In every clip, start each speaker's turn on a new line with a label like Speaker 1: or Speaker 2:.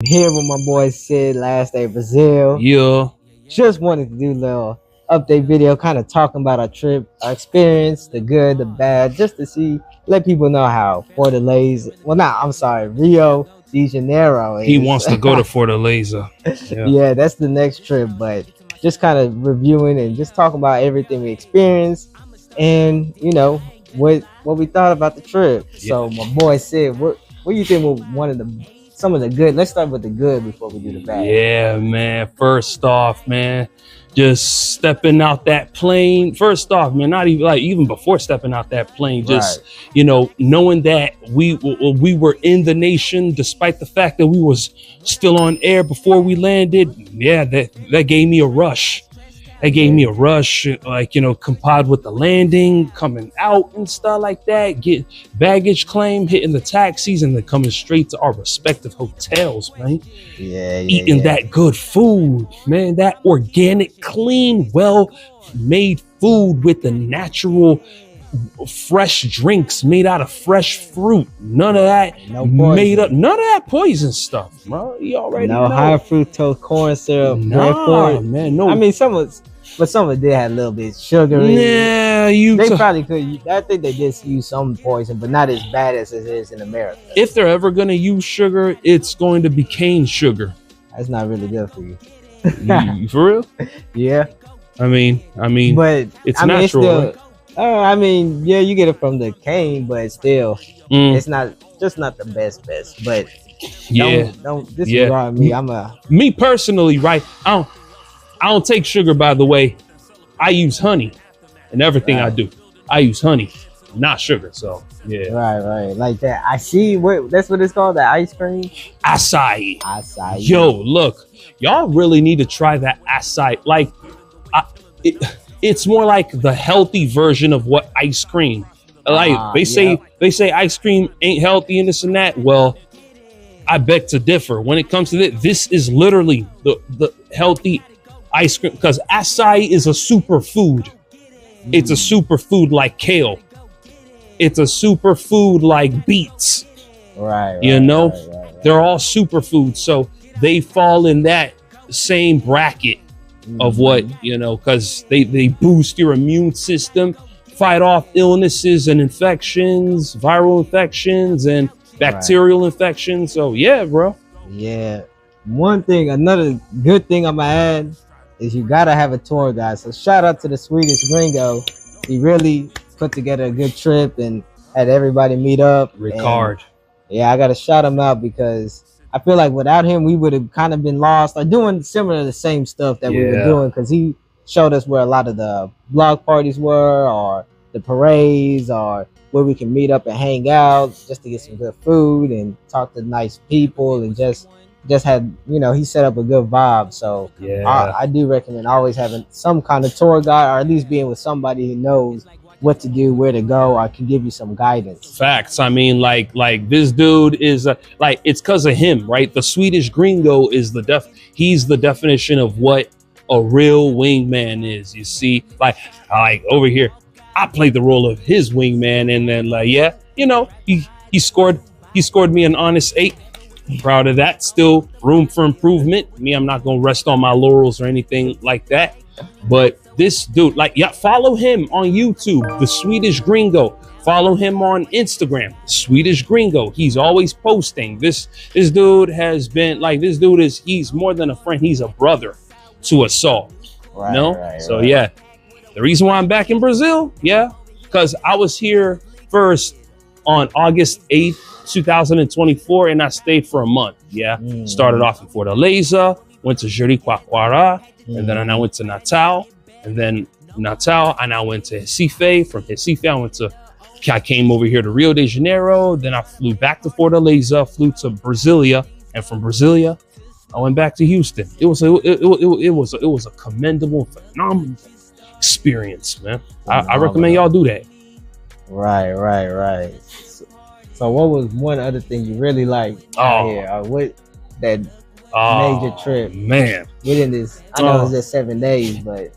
Speaker 1: here with my boy Syd last day Brazil.
Speaker 2: Yeah.
Speaker 1: Just wanted to do a little update video, kind of talking about our trip, our experience, the good, the bad, just to see, let people know how Fortaleza, I'm sorry, Rio De Janeiro is.
Speaker 2: He wants to go to Fortaleza.
Speaker 1: Yeah, that's the next trip, but just kind of reviewing and just talking about everything we experienced and, what we thought about the trip.
Speaker 2: Yeah.
Speaker 1: So my boy Syd, what do you think was some of the good? Let's start with the good before we do the bad.
Speaker 2: Yeah, man. First off, man, just stepping out that plane. First off, man, not even before stepping out that plane, just knowing that we were in the nation, despite the fact that we was still on air before we landed. Yeah, that gave me a rush. That gave me a rush, combined with the landing, coming out and stuff like that, get baggage claim, hitting the taxis, and then coming straight to our respective hotels, man. Eating that good food, man, that organic, clean, well-made food with the natural, fresh drinks made out of fresh fruit. None of that made up, none of that poison stuff, bro. You already know.
Speaker 1: High fructose corn syrup.
Speaker 2: Nah, man, no.
Speaker 1: I mean, some of it did have a little bit of sugar in it. They probably could. I think they did use some poison, but not as bad as it is in America.
Speaker 2: If they're ever going to use sugar, it's going to be cane sugar.
Speaker 1: That's not really good for you.
Speaker 2: You for real?
Speaker 1: Yeah.
Speaker 2: I mean,
Speaker 1: but
Speaker 2: it's natural.
Speaker 1: It's still, yeah, you get it from the cane, but still, it's not the best. But don't disregard me.
Speaker 2: Me personally, right? I don't take sugar. By the way, I use honey in everything I do. I use honey, not sugar. So yeah,
Speaker 1: right, like that. I see. That's what it's called. The ice cream.
Speaker 2: Acai.
Speaker 1: Acai.
Speaker 2: Yo, look, y'all really need to try that acai. Like, it's more like the healthy version of what ice cream. Like they say ice cream ain't healthy and this and that. Well, I beg to differ. When it comes to this is literally the healthy ice cream, because acai is a superfood. It's a superfood like kale. It's a superfood like beets.
Speaker 1: Right.
Speaker 2: They're all superfoods, so they fall in that same bracket of what, because they boost your immune system, fight off illnesses and infections, viral infections and bacterial infections. So yeah, bro.
Speaker 1: Yeah. Another good thing I'm gonna add is you gotta have a tour guide. So shout out to the Swedish Gringo. He really put together a good trip and had everybody meet up.
Speaker 2: Ricard.
Speaker 1: Yeah, I gotta shout him out because I feel like without him, we would have kind of been lost or doing similar to the same stuff that we were doing, because he showed us where a lot of the block parties were, or the parades, or where we can meet up and hang out just to get some good food and talk to nice people, and just had, he set up a good vibe. So I do recommend always having some kind of tour guide, or at least being with somebody who knows what to do, where to go, or can give you some guidance.
Speaker 2: Facts. I mean, like this dude is it's because of him, right? The Swedish Gringo is he's the definition of what a real wingman is. You see, like over here, I played the role of his wingman, and then he scored me an honest 8. I'm proud of that. Still room for improvement. Me, I'm not gonna rest on my laurels or anything like that. But this dude, follow him on YouTube, the Swedish Gringo. Follow him on Instagram, Swedish Gringo. He's always posting. This dude has been he's more than a friend. He's a brother to us all. So yeah, the reason why I'm back in Brazil, because I was here first on August 8th, 2024, and I stayed for a month. Started off in Fortaleza, went to Jericoacoara, and then I went to Natal, and then Natal I now went to Recife. From Recife I came over here to Rio De Janeiro, then I flew back to Fortaleza, flew to Brasilia, and from Brasilia I went back to Houston. It was a commendable, phenomenal experience, man. I recommend y'all do that.
Speaker 1: Right. So what was one other thing you really liked here? Or what that made your trip?
Speaker 2: Man.
Speaker 1: Within this, I know it was just 7 days, but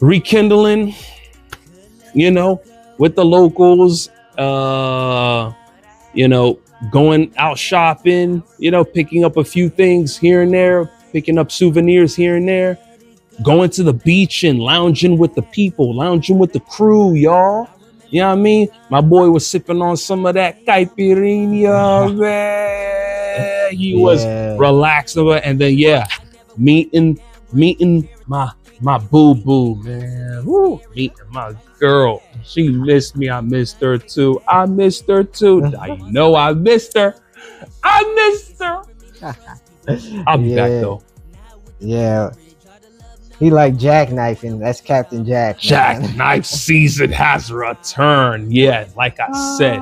Speaker 2: rekindling, with the locals, going out shopping, you know, picking up a few things here and there, picking up souvenirs here and there, going to the beach and lounging with the people, lounging with the crew, y'all. You know what I mean? My boy was sipping on some of that caipirinha, man. He was relaxed, and then meeting my boo-boo, man. Woo. Meeting my girl. She missed me. I missed her too. I missed her too. I know I missed her. I missed her. I'll be back though.
Speaker 1: Yeah. He like jackknifing. That's Captain Jack.
Speaker 2: Jackknife season has returned. Yeah, like I said.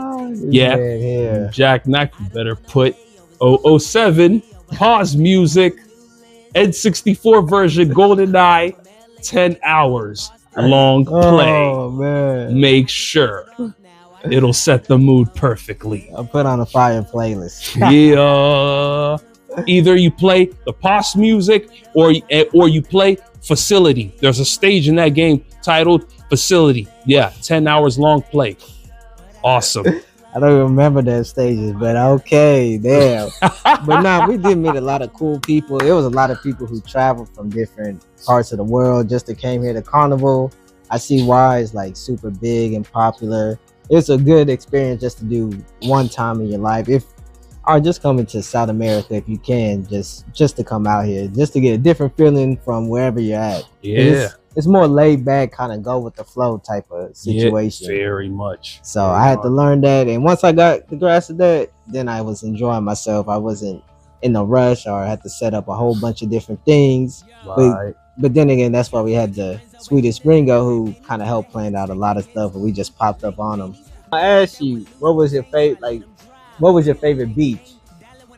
Speaker 2: Yeah. Jackknife, you better put 007 pause music. N64 version GoldenEye 10 hours long play.
Speaker 1: Oh man.
Speaker 2: Make sure it'll set the mood perfectly.
Speaker 1: I'll put on a fire playlist.
Speaker 2: Yeah. Either you play the pause music or you play Facility. There's a stage in that game titled Facility. Yeah, 10 hours long play. Awesome.
Speaker 1: I don't remember those stages, but okay, damn. But nah, we did meet a lot of cool people. It was a lot of people who traveled from different parts of the world just to came here to Carnival. I see why it's like super big and popular. It's a good experience just to do one time in your life. Or just coming to South America if you can, just to come out here, just to get a different feeling from wherever you're at.
Speaker 2: Yeah.
Speaker 1: It's more laid back, kind of go with the flow type of situation.
Speaker 2: Yeah, very much.
Speaker 1: So I had to learn that, and once I got the grasp of that, then I was enjoying myself. I wasn't in a rush or had to set up a whole bunch of different things.
Speaker 2: Right.
Speaker 1: But then again, that's why we had the Swedish Gringo who kind of helped plan out a lot of stuff, and we just popped up on them. I asked you, what was your favorite beach?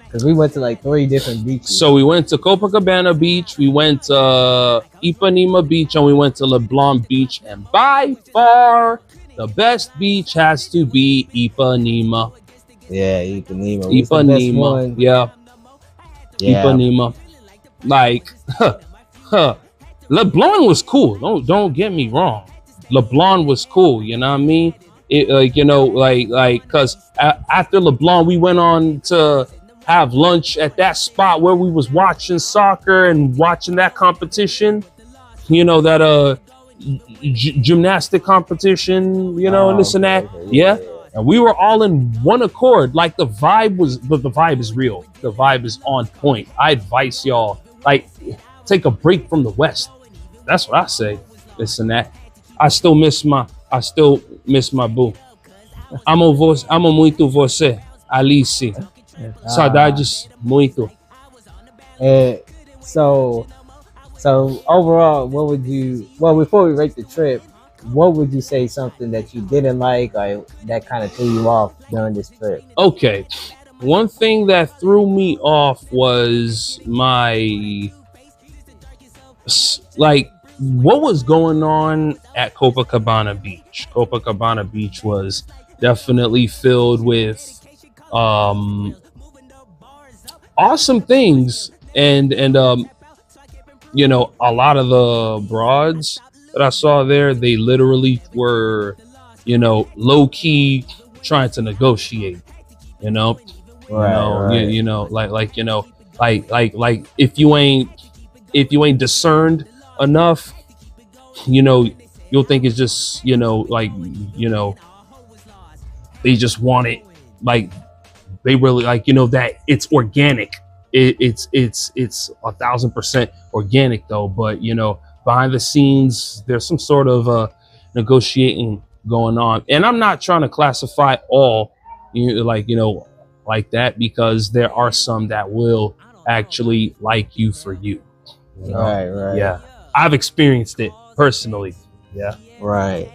Speaker 1: Because we went to like 3 different beaches.
Speaker 2: So we went to Copacabana Beach, we went to Ipanema Beach, and we went to LeBlanc Beach. And by far, the best beach has to be Ipanema.
Speaker 1: Yeah, Ipanema.
Speaker 2: Ipanema. Yeah. Ipanema. Like, LeBlanc was cool. Don't get me wrong. LeBlanc was cool. You know what I mean? Because after LeBlanc, we went on to have lunch at that spot where we was watching soccer and watching that competition, that gymnastic competition, and this and that. Yeah. And we were all in one accord. Like the vibe is real. The vibe is on point. I advise y'all, like, take a break from the West. That's what I say. This and that. I still miss my boo. Amo muito você, Alice. Saudades muito.
Speaker 1: So overall, before we rate the trip, what would you say something that you didn't like or that kind of threw you off during this trip?
Speaker 2: Okay. One thing that threw me off was what was going on at Copacabana Beach. Copacabana Beach was definitely filled with awesome things, and a lot of the broads that I saw there, they literally were, low-key trying to negotiate,
Speaker 1: right.
Speaker 2: If you ain't discerned enough, you'll think it's just, they just want it, like, they really that it's organic. It's 1,000% organic though, but behind the scenes there's some sort of negotiating going on, and I'm not trying to classify all like that, because there are some that will actually like you for you.
Speaker 1: Right.
Speaker 2: Yeah, I've experienced it personally. Yeah.
Speaker 1: Right.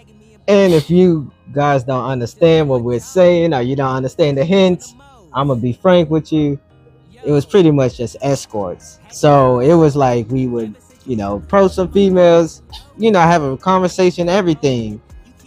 Speaker 1: And if you guys don't understand what we're saying or you don't understand the hints, I'm gonna be frank with you. It was pretty much just escorts. So it was like we would, approach some females, have a conversation, everything.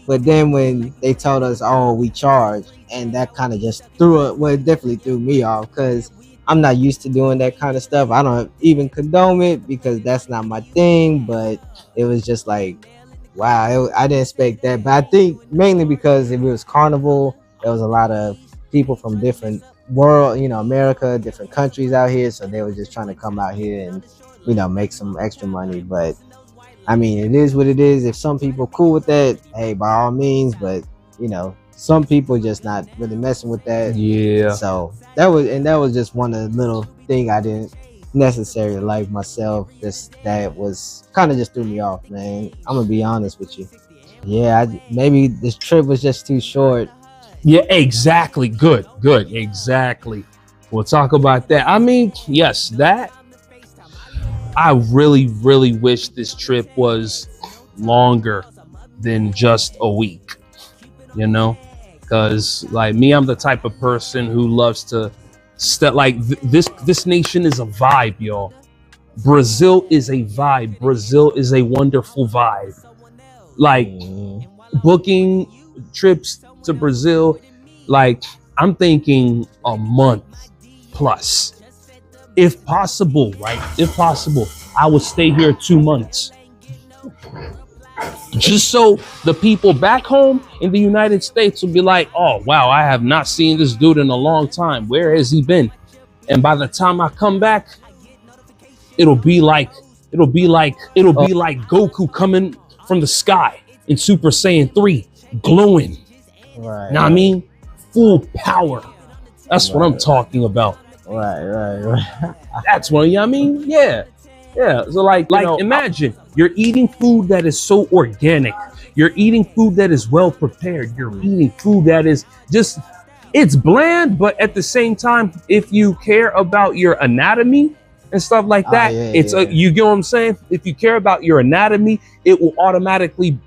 Speaker 1: But then when they told us, oh, we charge, and that kind of just it definitely threw me off, because I'm not used to doing that kind of stuff. I don't even condone it because that's not my thing, but it was just like, wow, I didn't expect that. But I think mainly because it was Carnival, there was a lot of people from different world, America, different countries out here, so they were just trying to come out here and make some extra money. But I mean, it is what it is. If some people cool with that, hey, by all means. But some people just not really messing with that.
Speaker 2: Yeah.
Speaker 1: So that was just one of the little thing I didn't necessarily like myself. That was kind of just threw me off, man. I'm gonna be honest with you. Yeah, maybe this trip was just too short.
Speaker 2: Yeah, exactly. Good. Exactly. We'll talk about that. I mean, yes, that. I really, really wish this trip was longer than just a week, because like me, I'm the type of person who loves to this nation is a vibe, y'all. Brazil is a vibe. Brazil is a wonderful vibe. Like booking trips to Brazil, like I'm thinking a month plus. If possible, right? If possible, I would stay here 2 months. Just so the people back home in the United States will be like, oh, wow, I have not seen this dude in a long time. Where has he been? And by the time I come back, it'll be like Goku coming from the sky in Super Saiyan 3, glowing.
Speaker 1: Right.
Speaker 2: Know what I mean? Full power. That's what I'm talking about.
Speaker 1: Right.
Speaker 2: That's what I mean. Yeah. So like imagine you're eating food that is so organic. You're eating food that is well prepared. You're eating food that is just, it's bland, but at the same time, if you care about your anatomy and stuff like that, you get what I'm saying? If you care about your anatomy, it will automatically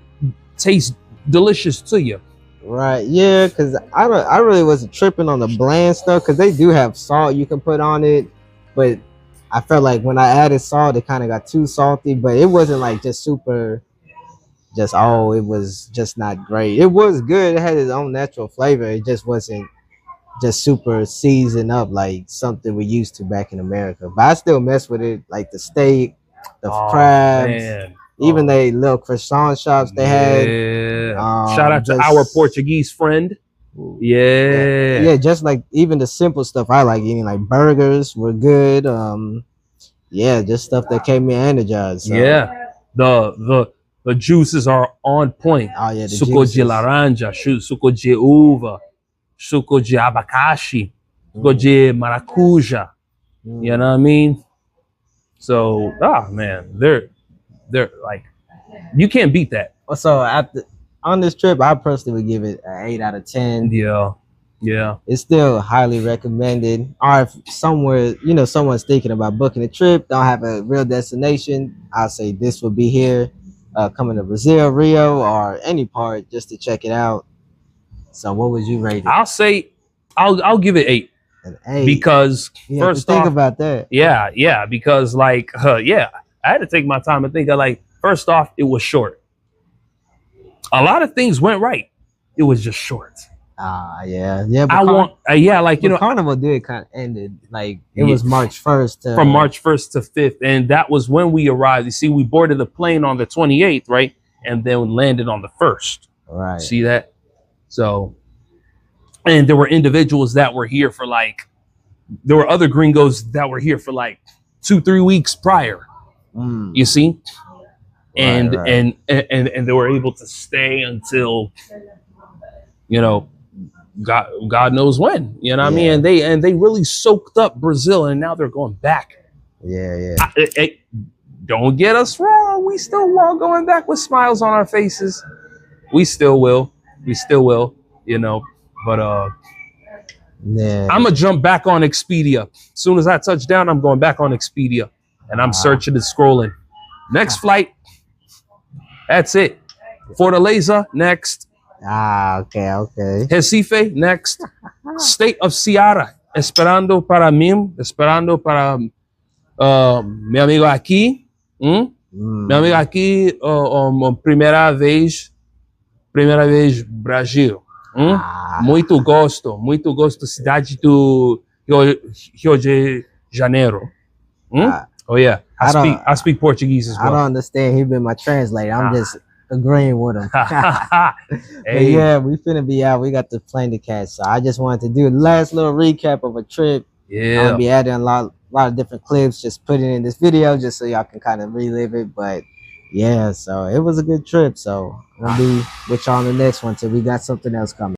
Speaker 2: taste delicious to you.
Speaker 1: Right, yeah, because I really wasn't tripping on the bland stuff, because they do have salt you can put on it, but I felt like when I added salt, it kind of got too salty, but it wasn't like just super, it was just not great. It was good, it had its own natural flavor, it just wasn't just super seasoned up like something we used to back in America. But I still mess with it, like the steak, the crabs, man. Even they little croissant shops they had.
Speaker 2: Shout out to our Portuguese friend. Yeah,
Speaker 1: just like even the simple stuff I like eating, like burgers were good. Just stuff that kept me energized. So.
Speaker 2: Yeah, the juices are on point.
Speaker 1: Oh yeah, the
Speaker 2: suco de laranja, suco de uva, suco de abacaxi, suco de maracuja. You know what I mean? So, man, they're like, you can't beat that.
Speaker 1: So on this trip, I personally would give it an 8 out of 10.
Speaker 2: Yeah.
Speaker 1: It's still highly recommended. Or if someone's thinking about booking a trip, don't have a real destination, I'll say this would be here. Coming to Brazil, Rio, or any part just to check it out. So what would you rate it?
Speaker 2: I'll say I'll give it 8.
Speaker 1: An 8.
Speaker 2: Because first
Speaker 1: think about that.
Speaker 2: Yeah, because I had to take my time and think of first off, it was short. A lot of things went right. It was just short.
Speaker 1: Yeah.
Speaker 2: Carnival
Speaker 1: did kind of ended it was March 1st
Speaker 2: from March 1st to 5th, and that was when we arrived. You see, we boarded the plane on the 28th, right, and then landed on the 1st.
Speaker 1: Right.
Speaker 2: See that? So, and there were individuals that were here for there were other gringos that were here for 2-3 weeks prior. You see, and they were able to stay until God knows when. You know what I mean? And they really soaked up Brazil, and now they're going back.
Speaker 1: Yeah.
Speaker 2: Don't get us wrong. We still are going back with smiles on our faces. We still will. But I'm gonna jump back on Expedia. As soon as I touch down, I'm going back on Expedia. And I'm searching and scrolling. Next flight. That's it. Fortaleza, next.
Speaker 1: Okay.
Speaker 2: Recife, next. State of Ceará. Esperando para mi amigo aqui. Meu amigo aqui, primeira vez Brasil. Muito gosto, cidade do Rio de Janeiro. Oh yeah, I speak Portuguese as well.
Speaker 1: I don't understand. He's been my translator. I'm just agreeing with him. But yeah, we finna be out. We got the plane to catch. So I just wanted to do the last little recap of a trip.
Speaker 2: Yeah.
Speaker 1: I'll be adding a lot of different clips, just putting in this video just so y'all can kind of relive it. But yeah, so it was a good trip. So I'm gonna be with y'all on the next one till we got something else coming.